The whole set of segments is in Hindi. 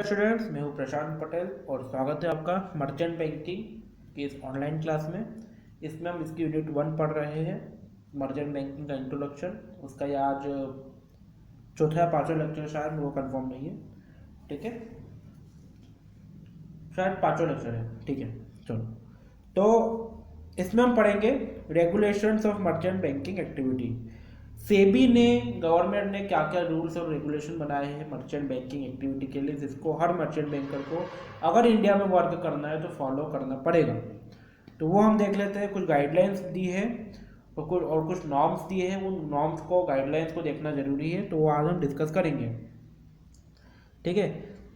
स्टूडेंट्स, मैं हूं प्रशांत पटेल और स्वागत है आपका मर्चेंट बैंकिंग की इस ऑनलाइन क्लास में। इसमें हम इसकी यूनिट 1 पढ़ रहे हैं, मर्चेंट बैंकिंग का इंट्रोडक्शन। उसका ये आज चौथा या पांचवा लेक्चर, शायद मेरे को कंफर्म नहीं है। ठीक है, शायद पांचवा लेक्चर है। ठीक है, चलो। तो इसमें हम पढ़ेंगे regulations of merchant banking activity. SEBI ने, गवर्नमेंट ने क्या क्या रूल्स और रेगुलेशन बनाए हैं मर्चेंट बैंकिंग एक्टिविटी के लिए, जिसको हर मर्चेंट बैंकर को अगर इंडिया में वर्क करना है तो फॉलो करना पड़ेगा। तो वो हम देख लेते हैं। कुछ गाइडलाइंस दी है और कुछ नॉर्म्स दिए हैं। उन नॉर्म्स को, गाइडलाइंस को देखना जरूरी है, तो वो आज हम डिस्कस करेंगे। ठीक है,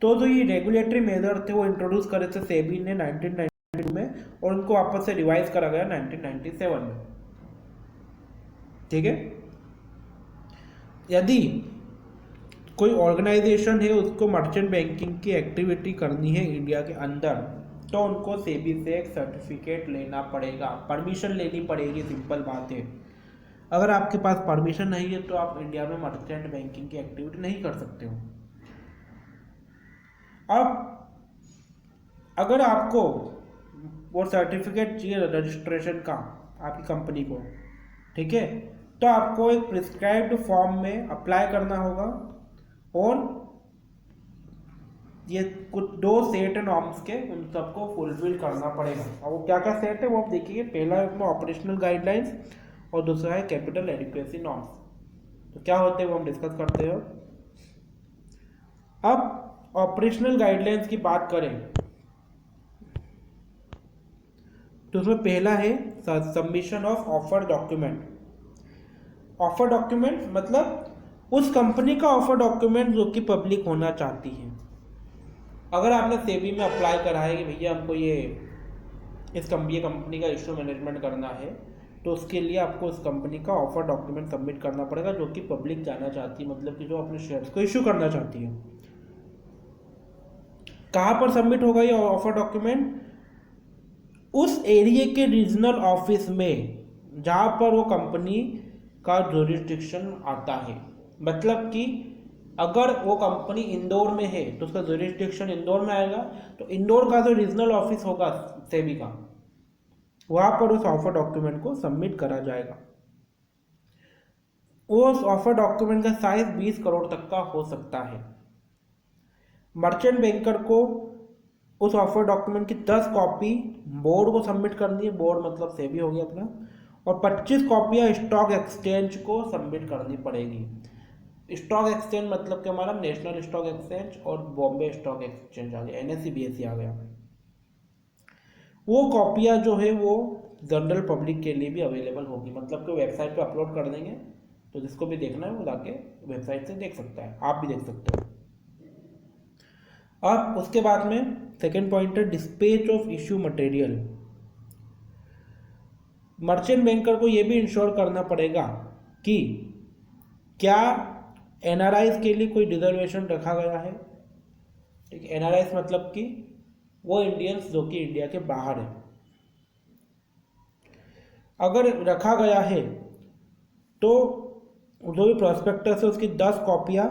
तो जो ये रेगुलेटरी मेजर थे वो इंट्रोड्यूस करे थे सेबी ने 1992 में, और उनको वापस से रिवाइज करा गया 1997 में। ठीक है, यदि कोई ऑर्गेनाइजेशन है उसको मर्चेंट बैंकिंग की एक्टिविटी करनी है इंडिया के अंदर, तो उनको सेबी से एक सर्टिफिकेट लेना पड़ेगा, परमिशन लेनी पड़ेगी। सिंपल बात है। अगर आपके पास परमिशन नहीं है तो आप इंडिया में मर्चेंट बैंकिंग की एक्टिविटी नहीं कर सकते हो। अब अगर आपको वो सर्टिफिकेट चाहिए रजिस्ट्रेशन का आपकी कंपनी को, ठीक है, तो आपको एक प्रिस्क्राइब्ड फॉर्म में अप्लाई करना होगा और ये कुछ 2 सेट नॉर्म्स के उन सबको फुलफिल करना पड़ेगा। और वो क्या क्या सेट है वो आप देखिए। पहला है ऑपरेशनल गाइडलाइंस और दूसरा है कैपिटल एडिक्वेसी नॉर्म्स। तो क्या होते हैं वो हम डिस्कस करते हैं। अब ऑपरेशनल गाइडलाइंस की बात करें तो उसमें पहला है submission of offer document. Offer document मतलब उस कंपनी का ऑफर डॉक्यूमेंट जो कि पब्लिक होना चाहती है। अगर आपने सेबी में अप्लाई करा है कि भैया हमको ये कंपनी का इशू मैनेजमेंट करना है, तो उसके लिए आपको उस कंपनी का ऑफर डॉक्यूमेंट सबमिट करना पड़ेगा जो कि पब्लिक जाना चाहती है, मतलब कि जो अपने शेयर्स को इशू करना चाहती है। कहाँ पर सबमिट होगा ये ऑफर डॉक्यूमेंट? उस एरिया के रीजनल ऑफिस में जहाँ पर वो कंपनी का जुरिस्डिक्शन आता है। मतलब कि अगर वो कंपनी इंदौर में है तो उसका जुरिस्डिक्शन इंदौर में आएगा। तो इंदौर का जो रीजनल ऑफिस होगा सेबी का, वहाँ पर उस ऑफर डॉक्यूमेंट को सबमिट करा जाएगा। उस ऑफर डॉक्यूमेंट का साइज 20 करोड़ तक का हो सकता है। मर्चेंट बैंकर को उस ऑफर डॉक्यूमेंट की 10 कॉपी बोर्ड को सबमिट करनी है। बोर्ड मतलब सेबी हो गया अपना। और 25 कॉपियाँ स्टॉक एक्सचेंज को सबमिट करनी पड़ेगी। स्टॉक एक्सचेंज मतलब कि हमारा नेशनल स्टॉक एक्सचेंज और बॉम्बे स्टॉक एक्सचेंज आ गया, NSE BSE आ गया। वो कॉपियाँ जो है वो जनरल पब्लिक के लिए भी अवेलेबल होगी, मतलब कि वेबसाइट पे अपलोड कर देंगे। तो जिसको भी देखना है वो जाके वेबसाइट से देख सकता है, आप भी देख सकते हो। अब उसके बाद में सेकेंड पॉइंट है dispatch of issue material. Merchant banker को ये भी इंश्योर करना पड़ेगा कि क्या NRIs के लिए कोई रिजर्वेशन रखा गया है। ठीक है, NRIs मतलब कि वो इंडियंस जो कि इंडिया के बाहर है। अगर रखा गया है तो जो भी प्रोस्पेक्टस है उसकी 10 कॉपियाँ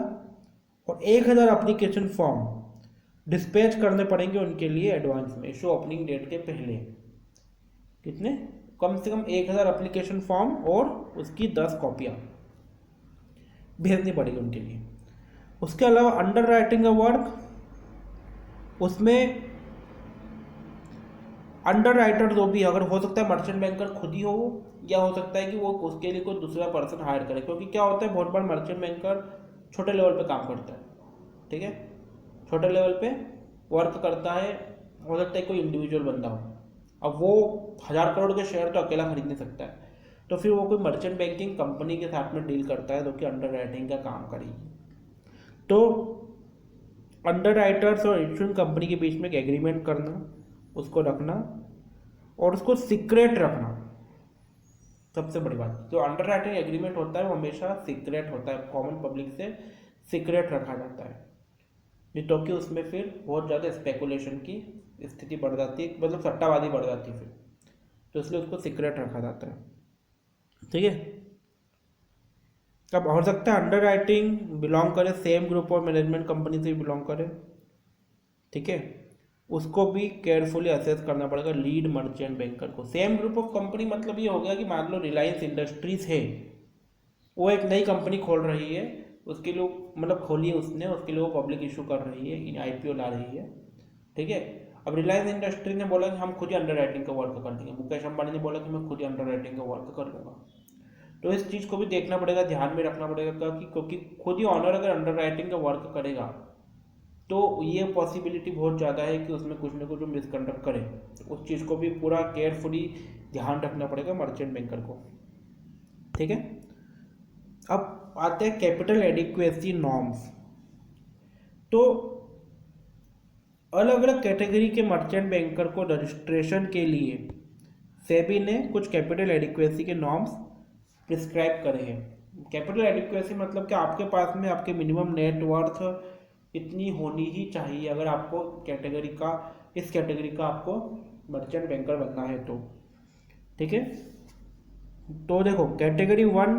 और 1000 एप्लीकेशन फॉर्म डिस्पैच करने पड़ेंगे उनके लिए एडवांस में, इशू ओपनिंग डेट के पहले। कितने? कम से कम 1000 एप्लीकेशन फॉर्म और उसकी 10 कॉपियाँ भेजनी पड़ेगी उनके लिए। उसके अलावा अंडर राइटिंग का वर्क, उसमें अंडर राइटर जो भी, अगर हो सकता है मर्चेंट बैंकर खुद ही हो, या हो सकता है कि वो उसके लिए कोई दूसरा पर्सन हायर करे। क्योंकि क्या होता है, बहुत बार मर्चेंट बैंकर छोटे लेवल पे काम करता है। ठीक है, छोटे लेवल पे वर्क करता है। हो सकता है कोई इंडिविजुअल बंदा हो, अब वो 1000 करोड़ के शेयर तो अकेला खरीद नहीं सकता है, तो फिर वो कोई मर्चेंट बैंकिंग कंपनी के साथ में डील करता है जो कि अंडर राइटिंग का काम करेगी। तो अंडर राइटर्स और इंश्योरेंस कंपनी के बीच में एक एग्रीमेंट करना, उसको रखना और उसको सीक्रेट रखना, सबसे बड़ी बात। जो अंडर राइटिंग एग्रीमेंट होता है वो हमेशा सीक्रेट होता है, कॉमन पब्लिक से सीक्रेट रखा जाता है। नहीं तो कि उसमें फिर बहुत ज़्यादा स्पेकुलेशन की स्थिति बढ़ जाती है, मतलब सट्टाबाजी बढ़ जाती है फिर, तो इसलिए उसको सीक्रेट रखा जाता है। ठीक है, अब हो सकता है अंडर राइटिंग बिलोंग करे सेम ग्रुप और मैनेजमेंट कंपनी से बिलोंग करे। ठीक है, उसको भी केयरफुली असेस करना पड़ेगा लीड मर्चेंट बैंकर को। सेम ग्रुप ऑफ कंपनी मतलब ये हो गया कि मान लो रिलायंस इंडस्ट्रीज है, वो एक नई कंपनी खोल रही है, उसके लिए मतलब खोली है उसने, उसके लिए वो पब्लिक इशू कर रही है, आईपीओ ला रही है, ठीक है। अब रिलायंस इंडस्ट्री ने बोला कि हम खुद ही अंडर राइटिंग का वर्क कर लेंगे, मुकेश अंबानी ने बोला कि मैं खुद ही अंडर राइटिंग का वर्क कर लूँगा। तो इस चीज़ को भी देखना पड़ेगा, ध्यान में रखना पड़ेगा कि क्योंकि खुद ही ऑनर अगर अंडर राइटिंग का वर्क करेगा तो ये पॉसिबिलिटी बहुत ज़्यादा है कि उसमें कुछ ना कुछ मिसकंडक्ट करे। उस चीज़ को भी पूरा केयरफुली ध्यान रखना पड़ेगा मर्चेंट बैंकर को, ठीक है। अब आते हैं कैपिटल एडिक्वेसी नॉर्म्स। तो अलग अलग कैटेगरी के मर्चेंट बैंकर को रजिस्ट्रेशन के लिए सेबी ने कुछ कैपिटल एडिक्वेसी के नॉर्म्स प्रिस्क्राइब करे हैं। कैपिटल एडिक्वेसी मतलब कि आपके पास में आपके मिनिमम नेटवर्थ इतनी होनी ही चाहिए अगर आपको इस कैटेगरी का आपको मर्चेंट बैंकर बनना है तो, ठीक है। तो देखो कैटेगरी 1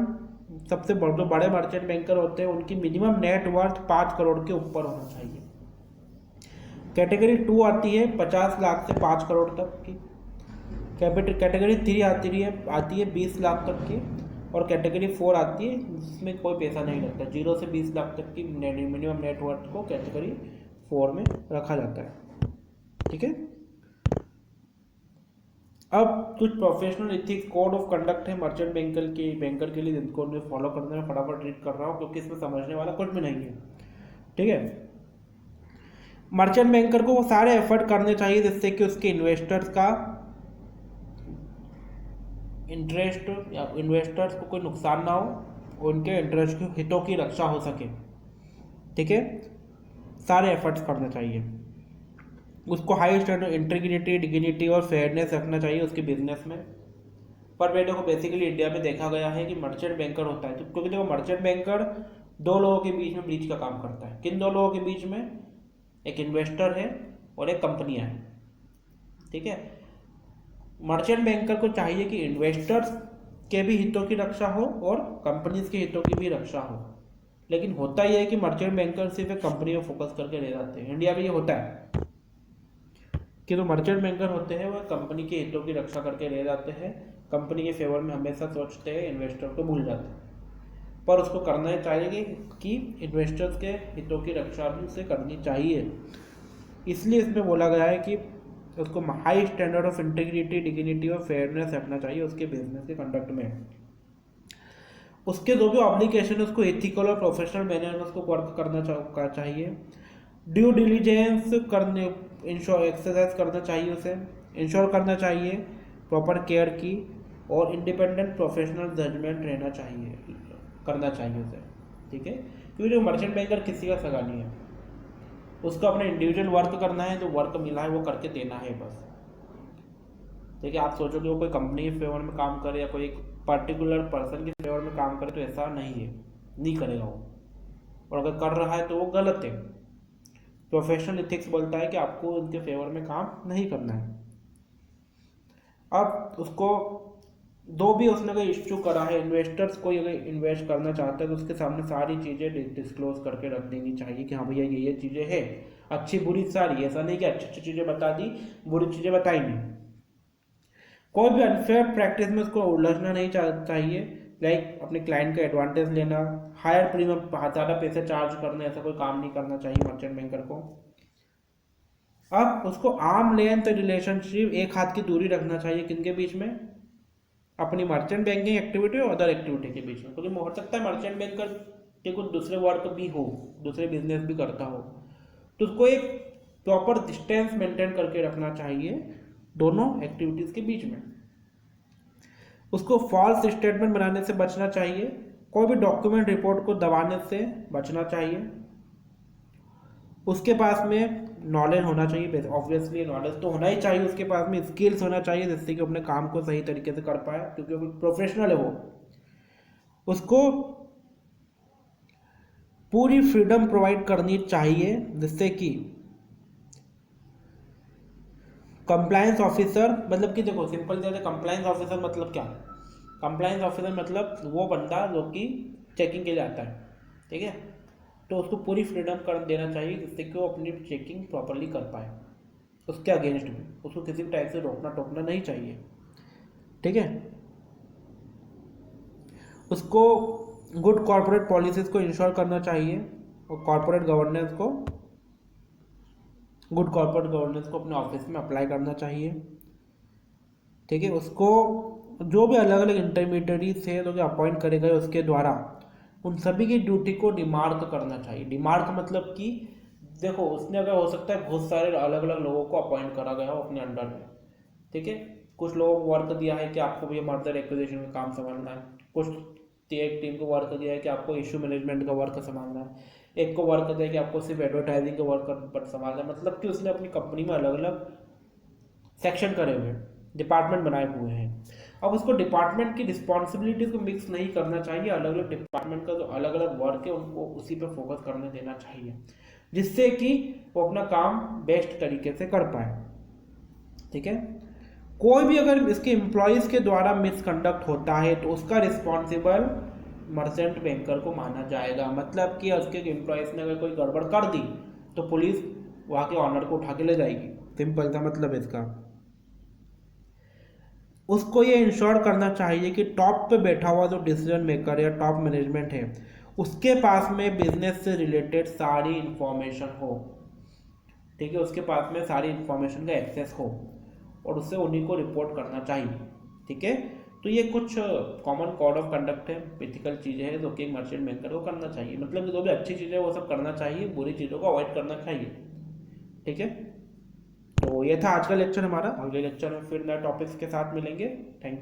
सबसे जो बड़े मर्चेंट बैंकर होते हैं उनकी मिनिमम नेटवर्थ 5 करोड़ के ऊपर होना चाहिए। कैटेगरी 2 आती है 50 लाख से 5 करोड़ तक की। कैटेगरी 3 आती है 20 लाख तक की। और कैटेगरी 4 आती है जिसमें कोई पैसा नहीं लगता, 0 से 20 लाख तक की मिनिमम नेटवर्थ को कैटेगरी 4 में रखा जाता है, ठीक है। अब कुछ professional ethics code of conduct है मर्चेंट बैंकर के लिए, जिनको मैं फॉलो करने में फटाफट रीड कर रहा हूँ क्योंकि इसमें समझने वाला कुछ भी नहीं है, ठीक है। मर्चेंट बैंकर को वो सारे एफर्ट करने चाहिए जिससे कि उसके इन्वेस्टर्स का इंटरेस्ट या इन्वेस्टर्स को कोई नुकसान ना हो, उनके इंटरेस्ट की हितों की रक्षा हो सके, ठीक है। सारे एफर्ट्स करने चाहिए। उसको हाई स्टैंडर्ड इंटीग्रिटी, डिग्निटी और फेयरनेस रखना चाहिए उसके बिजनेस में। पर बेटे को बेसिकली इंडिया में देखा गया है कि मर्चेंट बैंकर होता है, तो क्योंकि देखो मर्चेंट बैंकर 2 लोगों के बीच में ब्रिज का काम करता है। किन 2 लोगों के बीच में? एक इन्वेस्टर है और एक कंपनियां हैं, ठीक है। मर्चेंट बैंकर को चाहिए कि इन्वेस्टर्स के भी हितों की रक्षा हो और कंपनीज के हितों की भी रक्षा हो। लेकिन होता यह है कि मर्चेंट बैंकर सिर्फ एक कंपनी में फोकस करके रह जाते हैं। इंडिया में ये होता है कि जो मर्चेंट बैंकर होते हैं वो कंपनी के हितों की रक्षा करके रह जाते हैं, कंपनी के फेवर में हमेशा सोचते हैं, इन्वेस्टर को भूल जाते हैं। पर उसको करना चाहिए कि इन्वेस्टर्स के हितों की रक्षा भी उसे करनी चाहिए। इसलिए इसमें बोला गया है कि उसको high standard of integrity, dignity और फेयरनेस रखना चाहिए उसके बिजनेस के कंडक्ट में। उसके जो भी ऑब्लिगेशन है उसको एथिकल और प्रोफेशनल मैनर में उसको वर्क करना चाहिए। ड्यू डिलीजेंस करने एक्सरसाइज करना चाहिए, उसे इंश्योर करना चाहिए प्रॉपर केयर की, और इंडिपेंडेंट प्रोफेशनल जजमेंट करना चाहिए उसे, ठीक है। क्योंकि जो मर्चेंट बैंकर किसी का सगा नहीं है, उसको अपने इंडिविजुअल वर्क करना है, जो वर्क मिला है वो करके देना है बस, ठीक है। आप सोचोगे वो कोई कंपनी के फेवर में काम करे या कोई एक पर्टिकुलर पर्सन के फेवर में काम करे, तो ऐसा नहीं है, नहीं करेगा वो। और अगर कर रहा है तो वो गलत है। प्रोफेशनल एथिक्स बोलता है कि आपको उनके फेवर में काम नहीं करना है। अब उसको दो भी उसने कोई इश्यू करा है, इन्वेस्टर्स को अगर इन्वेस्ट करना चाहता है तो उसके सामने सारी चीज़ें डिस्क्लोज करके रख देनी चाहिए कि हाँ भैया ये चीज़ें हैं, अच्छी बुरी सारी, ऐसा नहीं कि अच्छी अच्छी चीज़ें बता दी, बुरी चीज़ें बताई नहीं। कोई भी अनफेयर प्रैक्टिस में उसको उलझना नहीं चाहिए, लाइक अपने क्लाइंट का एडवांटेज लेना, हायर प्रीमियम ज़्यादा पैसे चार्ज करना, ऐसा कोई काम नहीं करना चाहिए मर्चेंट बैंकर को। अब उसको आर्म लेंथ रिलेशनशिप, एक हाथ की दूरी रखना चाहिए किनके बीच में? अपनी मर्चेंट बैंकिंग एक्टिविटी और अदर एक्टिविटी के बीच में। क्योंकि हो सकता है मर्चेंट बैंकर के कुछ दूसरे वर्क भी हो, दूसरे बिजनेस भी करता हो, तो उसको एक प्रॉपर डिस्टेंस मेंटेन करके रखना चाहिए दोनों एक्टिविटीज़ के बीच में। उसको फॉल्स स्टेटमेंट बनाने से बचना चाहिए, कोई भी डॉक्यूमेंट रिपोर्ट को दबाने से बचना चाहिए। उसके पास में नॉलेज होना चाहिए, ऑब्वियसली नॉलेज तो होना ही चाहिए उसके पास में, स्किल्स होना चाहिए जिससे कि अपने काम को सही तरीके से कर पाए, क्योंकि वो प्रोफेशनल है वो। उसको पूरी फ्रीडम प्रोवाइड करनी चाहिए जिससे कि कंप्लायंस ऑफिसर, मतलब कि देखो सिंपल जैसे कंप्लायंस ऑफिसर मतलब क्या? कंप्लायंस ऑफिसर मतलब वो बंदा जो कि चेकिंग के लिए आता है, ठीक है। तो उसको पूरी फ्रीडम कर देना चाहिए जिससे कि वो अपनी चेकिंग प्रॉपरली कर पाए। उसके अगेंस्ट भी उसको किसी भी टाइप से रोकना टोकना नहीं चाहिए, ठीक है। उसको गुड कॉर्पोरेट पॉलिसीज को इंश्योर करना चाहिए और कॉर्पोरेट गवर्नेंस को गुड कॉर्पोरेट गवर्नेंस को अपने ऑफिस में अप्लाई करना चाहिए, ठीक है। उसको जो भी अलग अलग इंटरमीडिएट थे जो कि अपॉइंट करे गए उसके द्वारा उन सभी की ड्यूटी को डिमार्क करना चाहिए। डिमार्क मतलब कि देखो उसने अगर हो सकता है बहुत सारे अलग अलग लोगों को अपॉइंट करा गया हो अपने अंडर में, ठीक है। कुछ लोगों को वर्क दिया है कि आपको भी मर्जर एक्विजिशन का काम संभालना है, कुछ एक टीम को वर्क दिया है कि आपको इशू मैनेजमेंट का वर्क संभालना है, एक को वर्क दिया है कि आपको सिर्फ एडवर्टाइजिंग का वर्क संभालना है। मतलब कि उसने अपनी कंपनी में अलग अलग सेक्शन करे हुए हैं, डिपार्टमेंट बनाए हुए हैं। अब उसको डिपार्टमेंट की रिस्पॉन्सिबिलिटीज को मिक्स नहीं करना चाहिए, अलग अलग डिपार्टमेंट का जो अलग अलग वर्क है उनको उसी पे फोकस करने देना चाहिए जिससे कि वो अपना काम बेस्ट तरीके से कर पाए, ठीक है। कोई भी अगर इसके एम्प्लॉयज़ के द्वारा मिसकंडक्ट होता है तो उसका रिस्पॉन्सिबल मर्चेंट बैंकर को माना जाएगा। मतलब कि उसके एम्प्लॉयज़ ने अगर कोई गड़बड़ कर दी तो पुलिस वहाँ के ऑनर को उठा के ले जाएगी, सिंपल सा मतलब इसका। उसको ये इंश्योर करना चाहिए कि टॉप पे बैठा हुआ जो डिसीजन मेकर या टॉप मैनेजमेंट है उसके पास में बिजनेस से रिलेटेड सारी इंफॉर्मेशन हो, ठीक है। उसके पास में सारी इंफॉर्मेशन का एक्सेस हो और उससे उन्हीं को रिपोर्ट करना चाहिए, ठीक है। तो ये कुछ कॉमन कोड ऑफ कंडक्ट है, एथिकल चीज़ें हैं जो कि एक मर्चेंट बैंकर को करना चाहिए। मतलब कि जो भी अच्छी चीज़ें वो सब करना चाहिए, बुरी चीज़ों को अवॉइड करना चाहिए, ठीक है। तो ये था आज का लेक्चर हमारा। अगले लेक्चर में फिर नए टॉपिक्स के साथ मिलेंगे। Thank you.